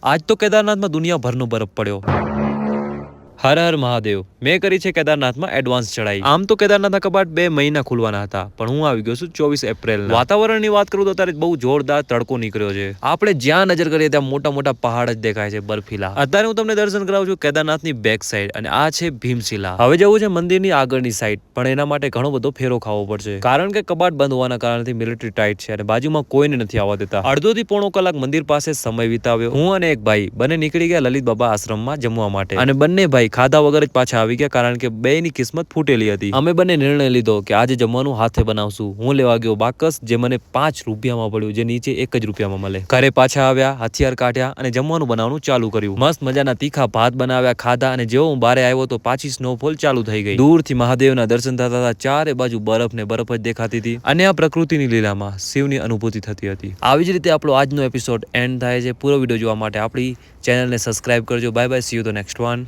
આજ તો કેદારનાથમાં દુનિયાભરનો બરફ પડ્યો. હર હર મહાદેવ. મેં કરી છે કેદારનાથમાં એડવાન્સ ચડાઈ. આમ તો કેદારનાથના કપાટ 2 મહિના ખુલવાના હતા, પણ હું આવી ગયો છું 24 એપ્રિલ. વાતાવરણની વાત કરું તો અત્યારે બહુ જોરદાર તડકો નીકળ્યો છે. આપણે જ્યાં નજર કરીએ ત્યાં મોટા મોટા પહાડ જ દેખાય છે, બર્ફીલા. અત્યારે હું તમને દર્શન કરાવું છું કેદારનાથની બેક સાઈડ, અને આ છે ભીમશિલા. હવે જવું છે મંદિરની આગળની સાઈડ, પણ એના માટે ઘણો બધો ફેરો ખાવો પડશે, કારણ કે કપાટ બંધ હોવાના કારણથી મિલિટરી ટાઈટ છે અને બાજુમાં કોઈને નથી આવવા દેતા. અડધો થી પોણો કલાક મંદિર પાસે સમય વિતાવ્યો. હું અને એક ભાઈ બંને નીકળી ગયા લલિત બાબા આશ્રમમાં જમવા માટે, અને બંને ભાઈ ખાધા વગર જ પાછા આવી ગયા, કારણ કે બેયની કિસ્મત ફૂટેલી હતી. અમે બંને નિર્ણય લીધો કે આજે જમવાનું હાથે બનાવશું. હું લેવા ગયો બાકસ, જે મને 5 રૂપિયામાં પડ્યું, જે નીચે 1 જ રૂપિયામાં મળે. ઘરે પાછા આવ્યા, હથિયાર કાઢ્યા અને જમવાનું બનાવવાનું ચાલુ કર્યું. મસ્ત મજાના તીખા ભાત બનાવ્યા, ખાધા, અને જેવો હું બારે આવ્યો તો પાછી સ્નોફોલ ચાલુ થઈ ગઈ. દૂરથી મહાદેવના દર્શન થતા હતા. ચારે બાજુ બરફ ને બરફ જ દેખાતી હતી, અને આ પ્રકૃતિની લીલામાં શિવની અનુભૂતિ થતી હતી. આવી જ રીતે આપણો આજનો એપિસોડ એન્ડ થાય છે. પૂરો વિડીયો જોવા માટે આપણી ચેનલને સબસ્ક્રાઇબ કરજો. Bye bye, C you the next one.